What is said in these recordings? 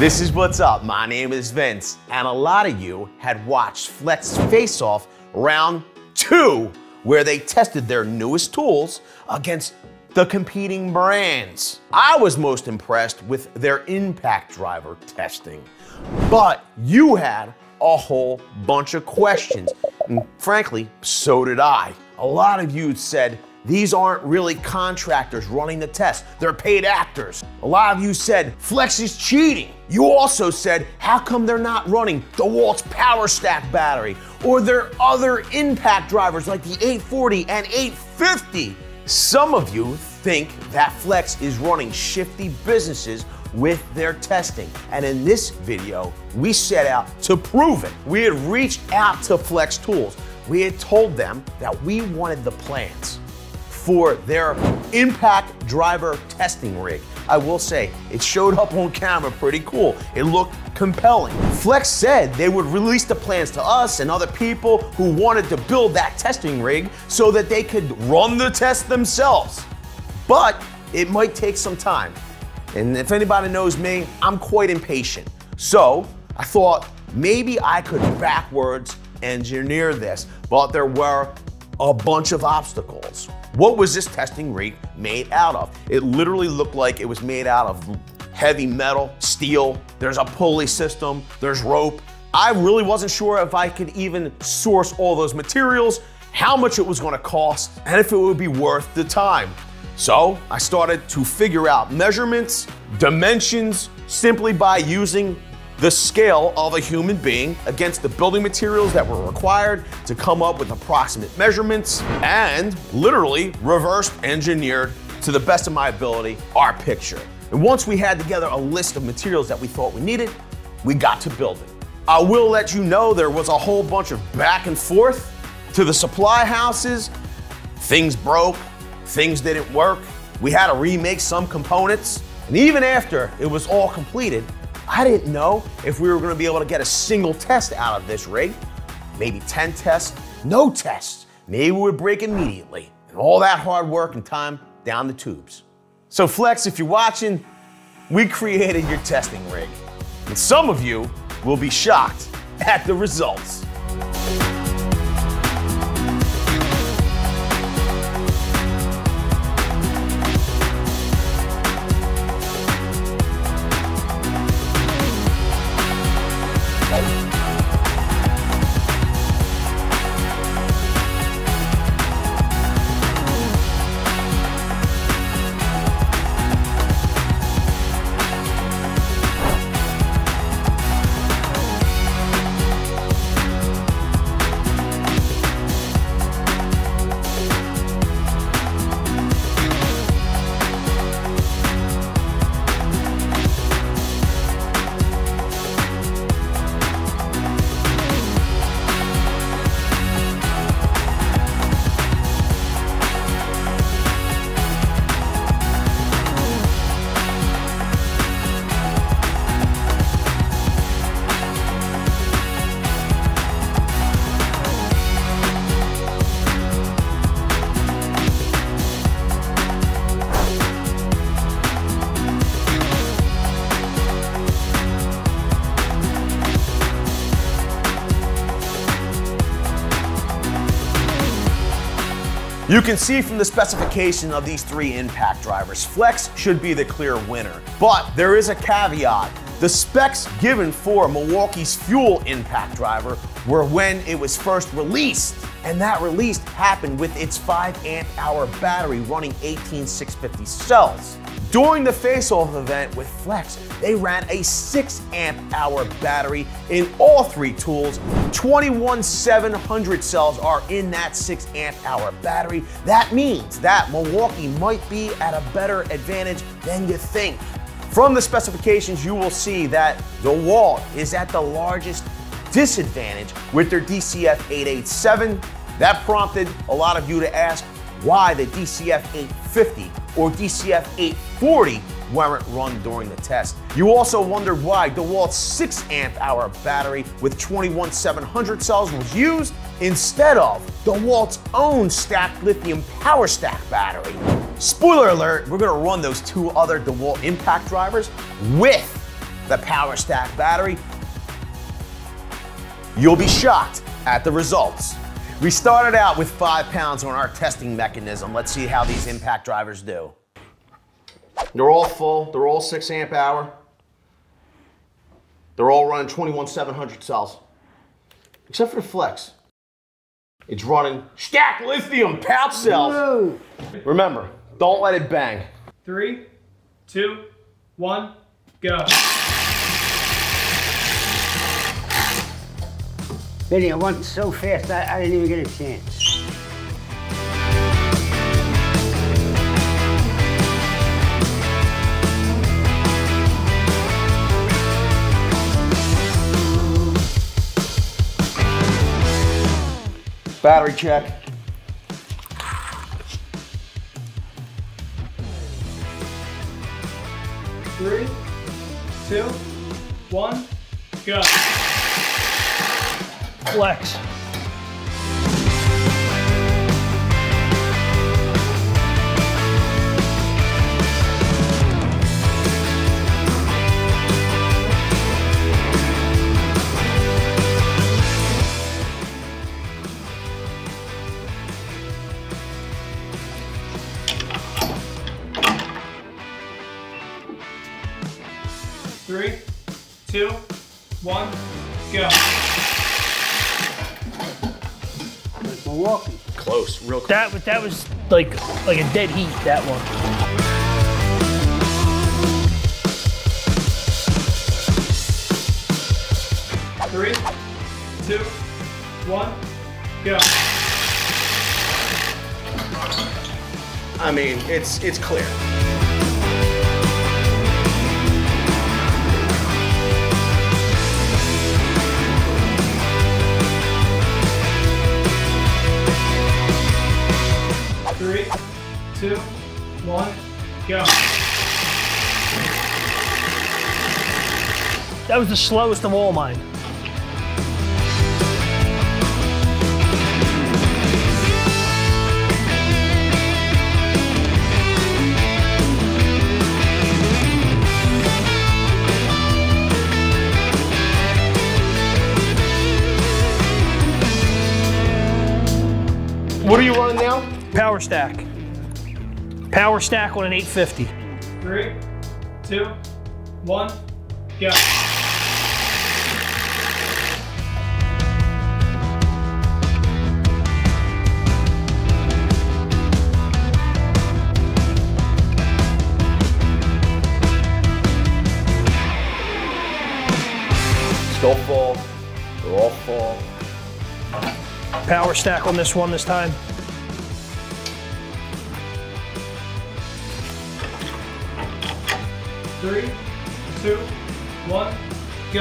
This is what's up. My name is Vince, and a lot of you had watched Flex Faceoff Round 2, where they tested their newest tools against the competing brands. I was most impressed with their impact driver testing, but you had a whole bunch of questions, and frankly, so did I. A lot of you said, these aren't really contractors running the test, they're paid actors. A lot of you said, Flex is cheating. You also said, how come they're not running Dewalt's POWERSTACK battery or their other impact drivers like the 840 and 850? Some of you think that Flex is running shifty businesses with their testing. And in this video, we set out to prove it. We had reached out to Flex Tools. We had told them that we wanted the plans for their impact driver testing rig. I will say, it showed up on camera pretty cool. It looked compelling. Flex said they would release the plans to us and other people who wanted to build that testing rig so that they could run the test themselves. But it might take some time. And if anybody knows me, I'm quite impatient. So I thought maybe I could backwards engineer this, but there were a bunch of obstacles. What was this testing rig made out of? It literally looked like it was made out of heavy metal, steel. There's a pulley system, there's rope. I really wasn't sure if I could even source all those materials, how much it was gonna cost, and if it would be worth the time. So I started to figure out measurements, dimensions, simply by using the scale of a human being against the building materials that were required to come up with approximate measurements, and literally reverse engineered to the best of my ability our picture. And once we had together a list of materials that we thought we needed, we got to building. I will let you know there was a whole bunch of back and forth to the supply houses. Things broke, things didn't work. We had to remake some components. And even after it was all completed, I didn't know if we were gonna be able to get a single test out of this rig, maybe 10 tests, no tests. Maybe we would break immediately. And all that hard work and time down the tubes. So Flex, if you're watching, we created your testing rig. And some of you will be shocked at the results. You can see from the specification of these three impact drivers, Flex should be the clear winner. But there is a caveat. The specs given for Milwaukee's FUEL impact driver were when it was first released. And that release happened with its 5 amp hour battery running 18650 cells. During the face-off event with Flex, they ran a 6 amp hour battery in all three tools. 21700 cells are in that 6 amp hour battery. That means that Milwaukee might be at a better advantage than you think. From the specifications, you will see that Dewalt is at the largest disadvantage with their DCF 887. That prompted a lot of you to ask why the DCF 850 or DCF 840 weren't run during the test. You also wondered why Dewalt's 6 amp hour battery with 21700 cells was used instead of Dewalt's own stacked lithium POWERSTACK battery. Spoiler alert, we're gonna run those two other Dewalt impact drivers with the POWERSTACK battery, you'll be shocked at the results. We started out with 5 pounds on our testing mechanism. Let's see how these impact drivers do. They're all full, they're all 6 amp hour. They're all running 21,700 cells, except for the Flex. It's running stacked lithium pouch cells. Whoa. Remember, don't let it bang. 3, 2, 1, go. Benny, it went so fast, I didn't even get a chance. Battery check. Three, 2, 1, go. Flex. Three, 2, 1, go. Milwaukee. Close, real close. That was like a dead heat, that one. Three, 2, 1, go. I mean, it's clear. Three, 2, 1, go. That was the slowest of all mine. What are you running now? POWERSTACK. POWERSTACK on an 850. 3, 2, 1, go. Still full. They're all full. POWERSTACK on this one this time. Three, 2, 1, go.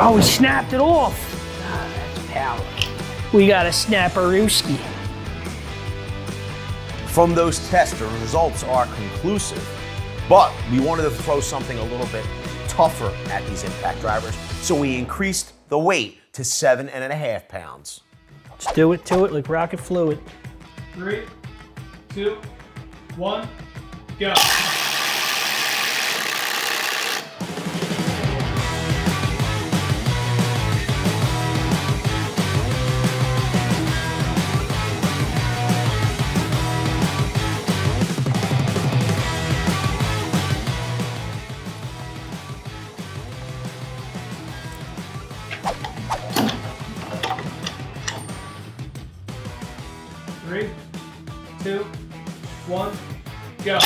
Oh, we snapped it off. That's power. We got a snapperooski. From those tests, the results are conclusive, but we wanted to throw something a little bit tougher at these impact drivers, so we increased the weight to 7.5 pounds. Let's do it to it like rocket fluid. 3, 2, 1, go. Three, 2, 1, go.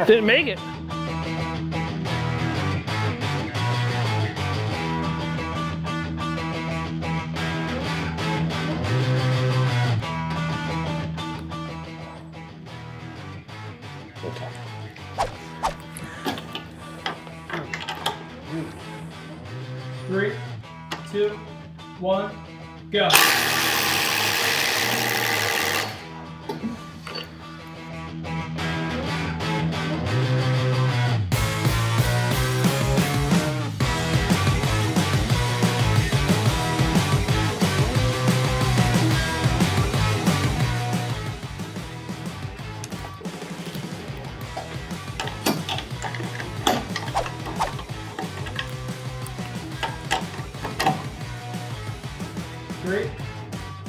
Didn't make it. Okay. Three, 2, 1, go.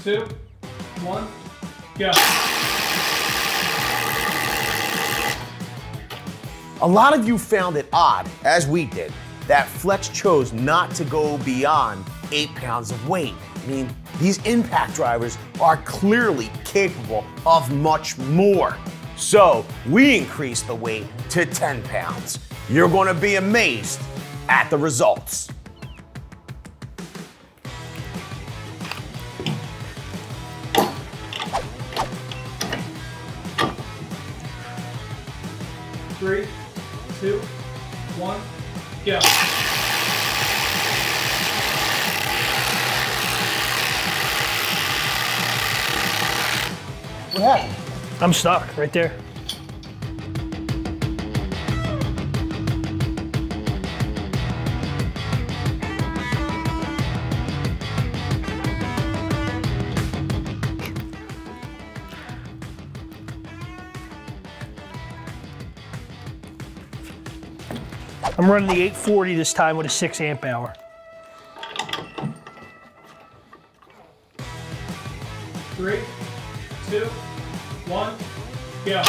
2, 1, go. A lot of you found it odd, as we did, that Flex chose not to go beyond 8 pounds of weight. I mean, these impact drivers are clearly capable of much more. So we increased the weight to 10 pounds. You're gonna be amazed at the results. Three, 2, 1, go. What happened? I'm stuck right there. I'm running the 840 this time with a 6 amp hour. Three, 2, 1, go.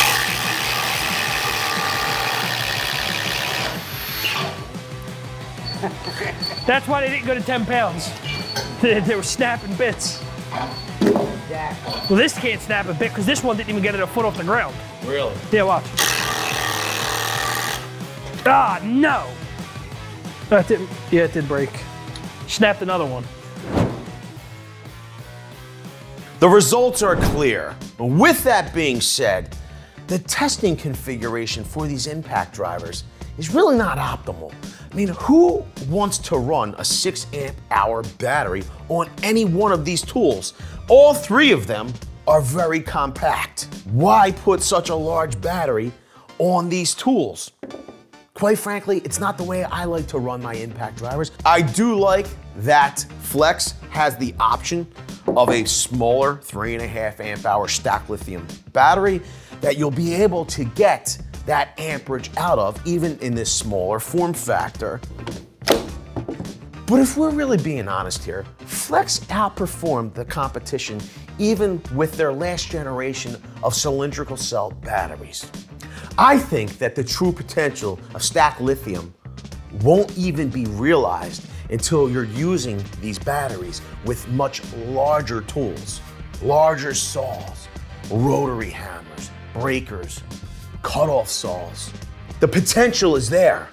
That's why they didn't go to 10 pounds. They were snapping bits. Well, this can't snap a bit because this one didn't even get it a foot off the ground. Really? Yeah, watch. Ah, no! That didn't, yeah, it did break. Snapped another one. The results are clear. With that being said, the testing configuration for these impact drivers is really not optimal. I mean, who wants to run a 6 amp hour battery on any one of these tools? All 3 of them are very compact. Why put such a large battery on these tools? Quite frankly, it's not the way I like to run my impact drivers. I do like that Flex has the option of a smaller 3.5 amp hour stacked lithium battery that you'll be able to get that amperage out of even in this smaller form factor. But if we're really being honest here, Flex outperformed the competition even with their last generation of cylindrical cell batteries. I think that the true potential of stacked lithium won't even be realized until you're using these batteries with much larger tools, larger saws, rotary hammers, breakers, cut-off saws. The potential is there.